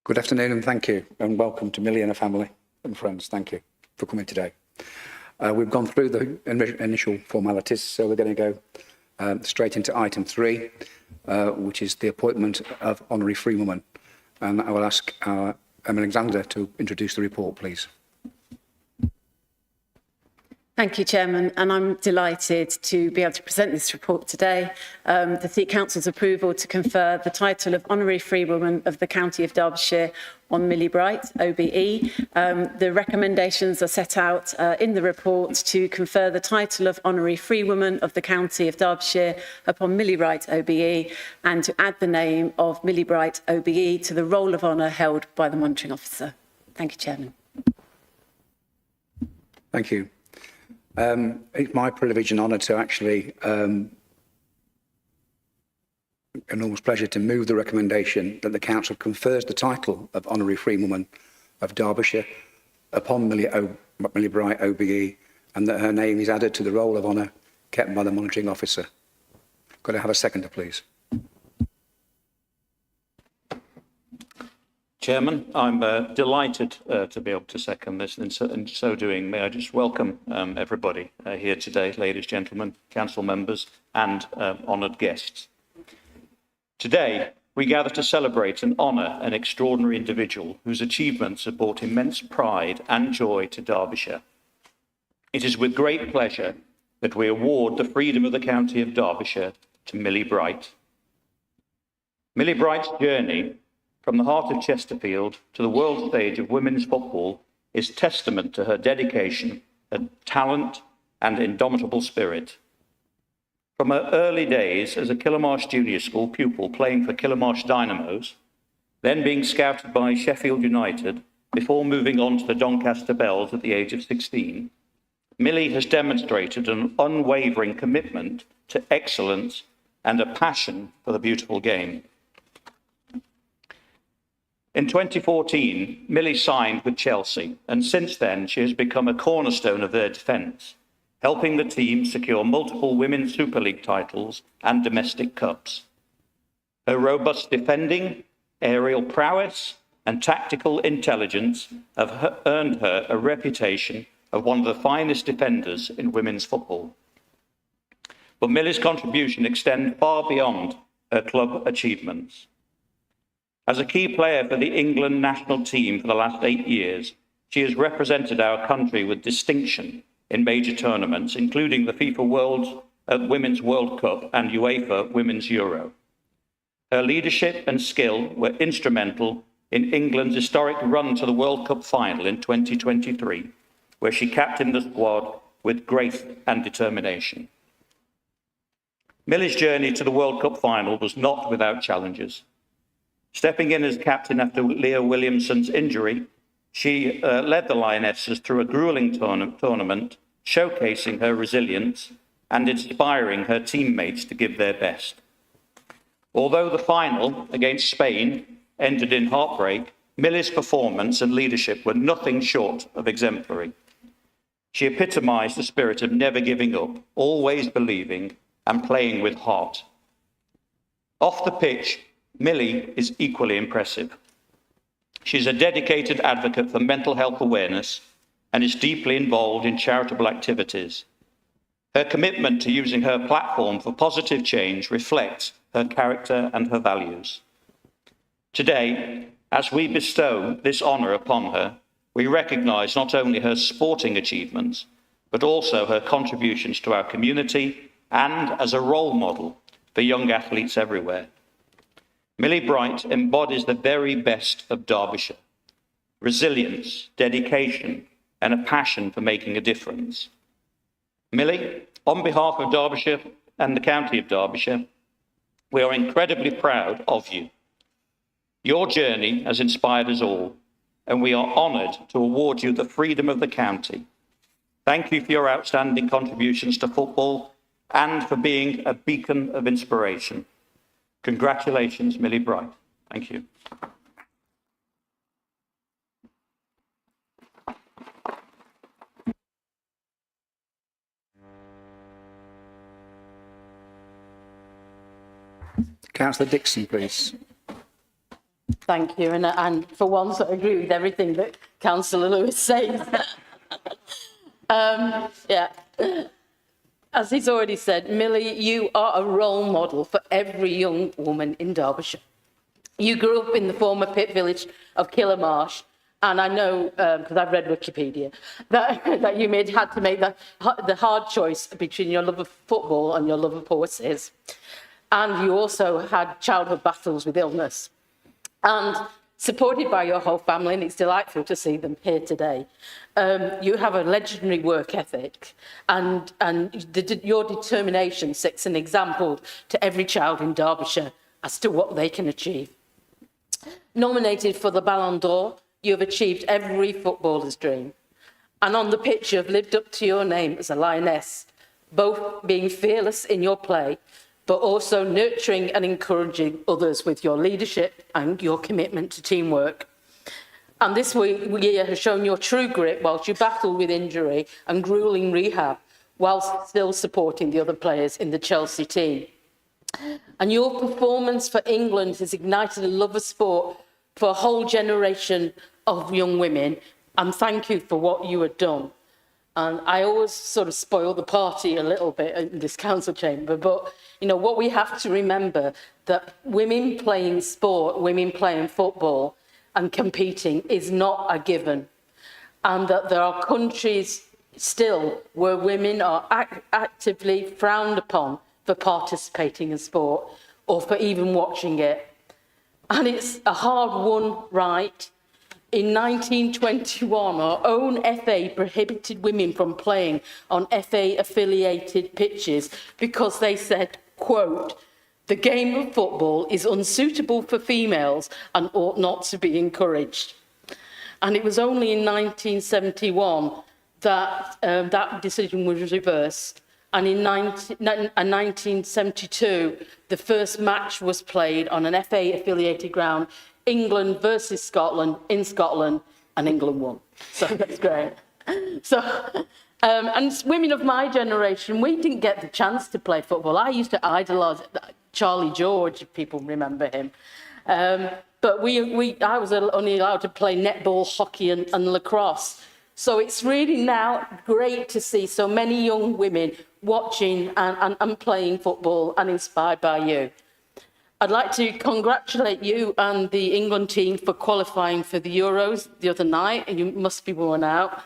Good afternoon and thank you, and welcome to Millie and her family and friends. Thank you for coming today. We've gone through the initial formalities, so we're going to go straight into item 3, which is the appointment of Honorary Freewoman. And I will ask our Alexander to introduce the report, please. Thank you, Chairman, and I'm delighted to be able to present this report today. The Council's approval to confer the title of Honorary Freewoman of the County of Derbyshire on Millie Bright OBE. The recommendations are set out in the report to confer the title of Honorary Freewoman of the County of Derbyshire upon Millie Bright OBE and to add the name of Millie Bright OBE to the roll of honour held by the Monitoring Officer. Thank you, Chairman. Thank you. It's my privilege and honour to actually, an enormous pleasure to move the recommendation that the Council confers the title of Honorary Freewoman of Derbyshire upon Millie Bright OBE and that her name is added to the roll of honour kept by the Monitoring Officer. Could I have a seconder, please? Chairman, I'm delighted to be able to second this, and in so doing, may I just welcome everybody here today, ladies, gentlemen, council members, and honoured guests. Today, we gather to celebrate and honour an extraordinary individual whose achievements have brought immense pride and joy to Derbyshire. It is with great pleasure that we award the Freedom of the County of Derbyshire to Millie Bright. Millie Bright's journey from the heart of Chesterfield to the world stage of women's football is testament to her dedication, her talent and indomitable spirit. From her early days as a Killamarsh Junior School pupil playing for Killamarsh Dynamos, then being scouted by Sheffield United before moving on to the Doncaster Bells at the age of 16, Millie has demonstrated an unwavering commitment to excellence and a passion for the beautiful game. In 2014, Millie signed with Chelsea, and since then she has become a cornerstone of their defence, helping the team secure multiple Women's Super League titles and domestic cups. Her robust defending, aerial prowess, and tactical intelligence have earned her a reputation of one of the finest defenders in women's football. But Millie's contribution extends far beyond her club achievements. As a key player for the England national team for the last 8 years, she has represented our country with distinction in major tournaments, including the FIFA Women's World Cup and UEFA Women's Euro. Her leadership and skill were instrumental in England's historic run to the World Cup final in 2023, where she captained the squad with grace and determination. Millie's journey to the World Cup final was not without challenges. Stepping in as captain after Leah Williamson's injury, she led the Lionesses through a gruelling tournament, showcasing her resilience and inspiring her teammates to give their best. Although the final against Spain ended in heartbreak, Millie's performance and leadership were nothing short of exemplary. She epitomised the spirit of never giving up, always believing and playing with heart. Off the pitch, Millie is equally impressive. She's a dedicated advocate for mental health awareness and is deeply involved in charitable activities. Her commitment to using her platform for positive change reflects her character and her values. Today, as we bestow this honour upon her, we recognise not only her sporting achievements, but also her contributions to our community and as a role model for young athletes everywhere. Millie Bright embodies the very best of Derbyshire: resilience, dedication, and a passion for making a difference. Millie, on behalf of Derbyshire and the County of Derbyshire, we are incredibly proud of you. Your journey has inspired us all, and we are honoured to award you the Freedom of the County. Thank you for your outstanding contributions to football and for being a beacon of inspiration. Congratulations, Millie Bright. Thank you. Councillor Dixon, please. Thank you. And for once, I agree with everything that Councillor Lewis says. Yeah. As he's already said, Millie, you are a role model for every young woman in Derbyshire. You grew up in the former pit village of Killarmarsh, and I know, because I've read Wikipedia, that you had to make the hard choice between your love of football and your love of horses. And you also had childhood battles with illness. And supported by your whole family, and it's delightful to see them here today, you have a legendary work ethic, and your determination sets an example to every child in Derbyshire as to what they can achieve. Nominated for the Ballon d'Or, you have achieved every footballer's dream. And on the pitch, you have lived up to your name as a lioness, both being fearless in your play, but also nurturing and encouraging others with your leadership and your commitment to teamwork. And this year has shown your true grit whilst you battle with injury and gruelling rehab, whilst still supporting the other players in the Chelsea team. And your performance for England has ignited a love of sport for a whole generation of young women, and thank you for what you have done. And I always sort of spoil the party a little bit in this council chamber, but you know what we have to remember, that women playing sport, women playing football and competing is not a given, and that there are countries still where women are actively frowned upon for participating in sport or for even watching it. And it's a hard-won right. In 1921, our own FA prohibited women from playing on FA-affiliated pitches because they said, quote, "The game of football is unsuitable for females and ought not to be encouraged." And it was only in 1971 that that decision was reversed. And in 1972, the first match was played on an FA-affiliated ground, England versus Scotland, in Scotland, and England won. So that's great. So, and women of my generation, we didn't get the chance to play football. I used to idolise Charlie George, if people remember him. But I was only allowed to play netball, hockey, and lacrosse. So it's really now great to see so many young women watching and playing football and inspired by you. I'd like to congratulate you and the England team for qualifying for the Euros the other night, and you must be worn out.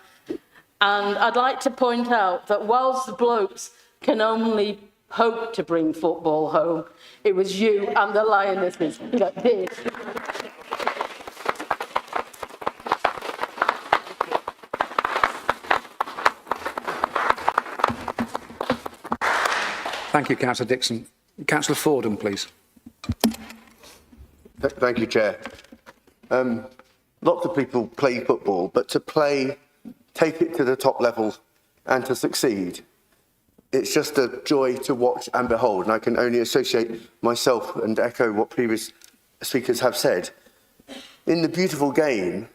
And I'd like to point out that whilst the blokes can only hope to bring football home, it was you and the Lionesses that did. Thank you, Councillor Dixon. Councillor Fordham, please. Thank you, Chair. Lots of people play football, but to play, take it to the top level and to succeed, it's just a joy to watch and behold. And I can only associate myself and echo what previous speakers have said. In the beautiful game,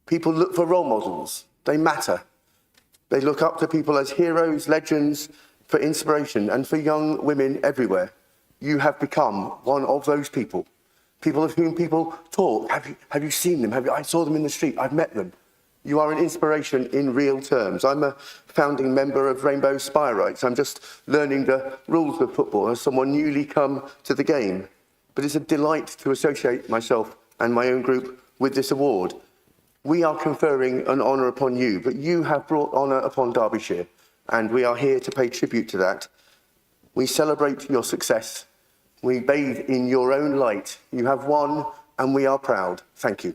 people look for role models. They matter. They look up to people as heroes, legends, for inspiration, and for young women everywhere. You have become one of those people. People of whom people talk. Have you seen them? I saw them in the street. I've met them. You are an inspiration in real terms. I'm a founding member of Rainbow Spirites. I'm just learning the rules of football as someone newly come to the game. But it's a delight to associate myself and my own group with this award. We are conferring an honour upon you, but you have brought honour upon Derbyshire, and we are here to pay tribute to that. We celebrate your success. We bathe in your own light. You have won, and we are proud. Thank you.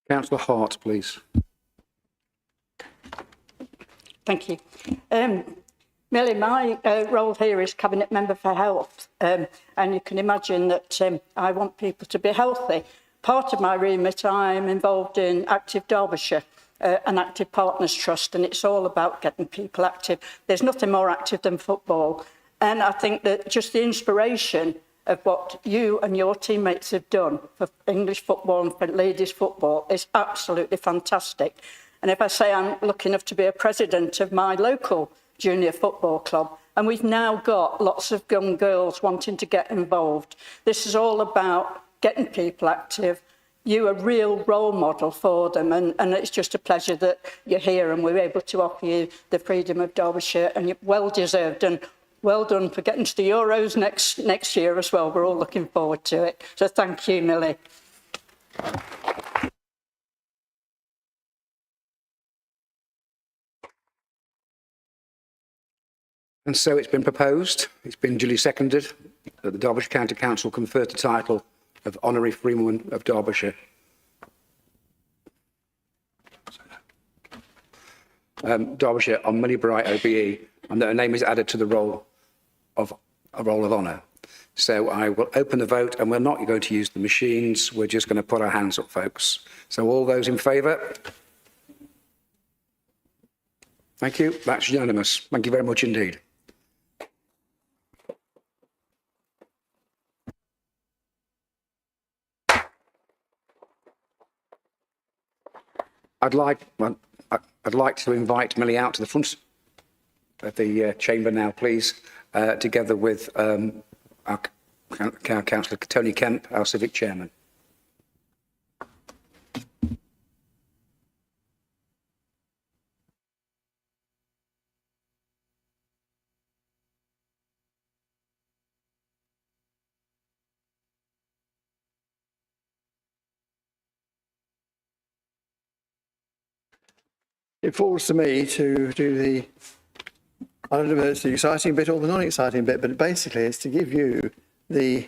Councillor Hart, please. Thank you. Millie, my role here is Cabinet Member for Health, and you can imagine that I want people to be healthy. Part of my remit, I'm involved in Active Derbyshire, an Active Partners Trust, and it's all about getting people active. There's nothing more active than football, and I think that just the inspiration of what you and your teammates have done for English football and for ladies football is absolutely fantastic. And if I say I'm lucky enough to be a president of my local junior football club. And we've now got lots of young girls wanting to get involved. This is all about getting people active. You're a real role model for them, and it's just a pleasure that you're here and we're able to offer you the Freedom of Derbyshire, and you're well deserved, and well done for getting to the Euros next year as well. We're all looking forward to it. So thank you, Millie. And so it's been proposed, it's been duly seconded, that the Derbyshire County Council confer the title of Honorary Freewoman of Derbyshire. Derbyshire on Millie Bright OBE, and that her name is added to the roll of honour. So I will open the vote, and we're not going to use the machines. We're just going to put our hands up, folks. So all those in favour? Thank you. That's unanimous. Thank you very much indeed. I'd like to invite Millie out to the front of the chamber now, please, together with our councillor Tony Kemp, our civic chairman. It falls to me to do the, I don't know if it's the exciting bit or the non-exciting bit, but basically it's to give you the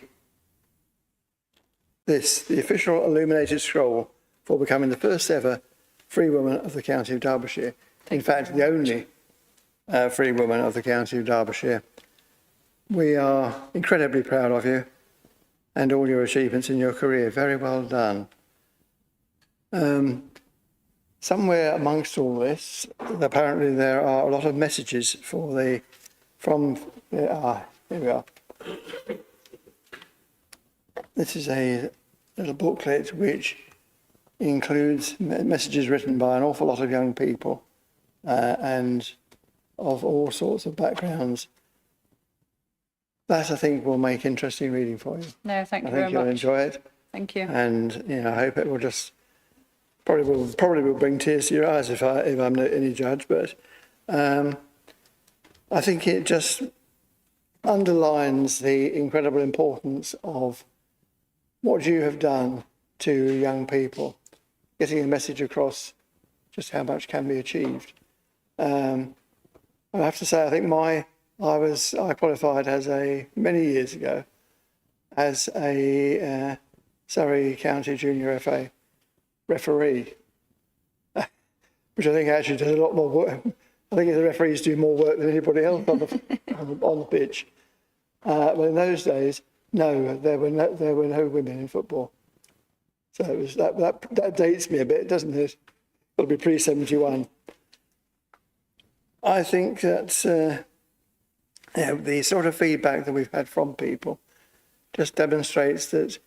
official illuminated scroll for becoming the first ever free woman of the County of Derbyshire. In fact, the only free woman of the County of Derbyshire. We are incredibly proud of you and all your achievements in your career. Very well done. Somewhere amongst all this, apparently there are a lot of messages here we are. This is a little booklet which includes messages written by an awful lot of young people and of all sorts of backgrounds. That, I think, will make interesting reading for you. No, thank you very much. I think you'll enjoy it. Thank you. And I hope it will just probably will bring tears to your eyes if I'm any judge. But I think it just underlines the incredible importance of what you have done to young people, getting a message across just how much can be achieved. I have to say, I think I qualified many years ago as a Surrey County Junior FA referee, which I think actually does a lot more work. I think the referees do more work than anybody else on the pitch. But in those days, no, there were no women in football. So it was that dates me a bit, doesn't it? It'll be pre-71. I think that the sort of feedback that we've had from people just demonstrates that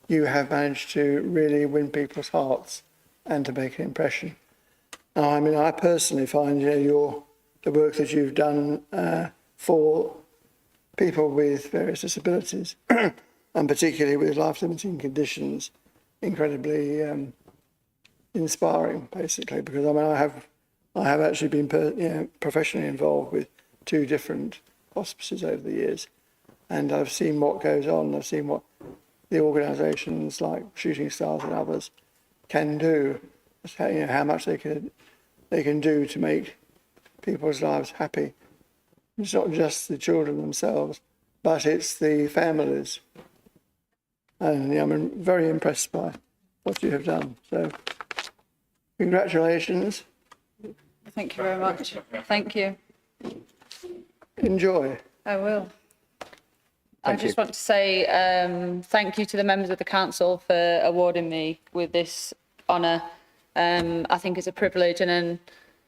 you have managed to really win people's hearts and to make an impression. I mean, I personally find the work that you've done for people with various disabilities, and particularly with life-limiting conditions, incredibly inspiring, basically. Because I mean, I have actually been professionally involved with 2 different hospices over the years, and I've seen what goes on. I've seen what the organisations like Shooting Stars and others can do, how much they can do to make people's lives happy. It's not just the children themselves, but it's the families. And I'm very impressed by what you have done. So, congratulations. Thank you very much. Thank you. Enjoy. I will. I just want to say thank you to the members of the council for awarding me with this honour. I think it's a privilege and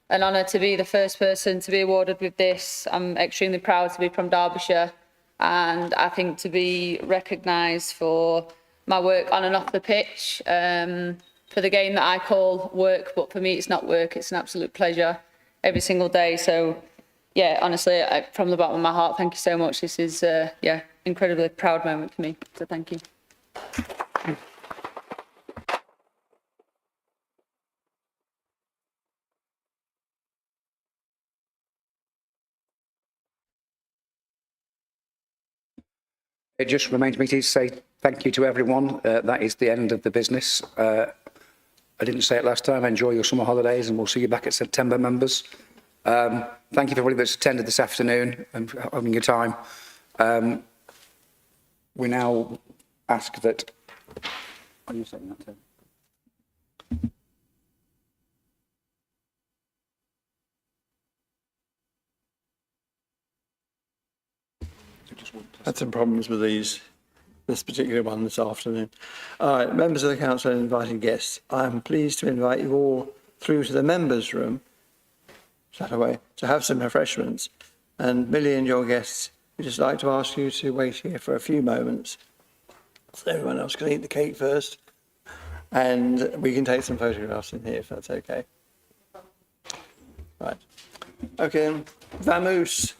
an honour to be the first person to be awarded with this. I'm extremely proud to be from Derbyshire, and I think to be recognised for my work on and off the pitch, for the game that I call work, but for me it's not work, it's an absolute pleasure every single day. So yeah, honestly, from the bottom of my heart, thank you so much. This is, yeah, incredibly proud moment for me. So thank you. It just remains me to say thank you to everyone. That is the end of the business. I didn't say it last time. Enjoy your summer holidays and we'll see you back at September, members. Thank you for everybody that's attended this afternoon and for having your time. We now ask that... Are you saying that too? Had some problems with this particular one this afternoon. All right, members of the council and invited guests, I'm pleased to invite you all through to the members' room, that away, to have some refreshments. And Millie and your guests, we'd just like to ask you to wait here for a few moments so everyone else can eat the cake first. And we can take some photographs in here if that's okay. Right. Okay, vamoose.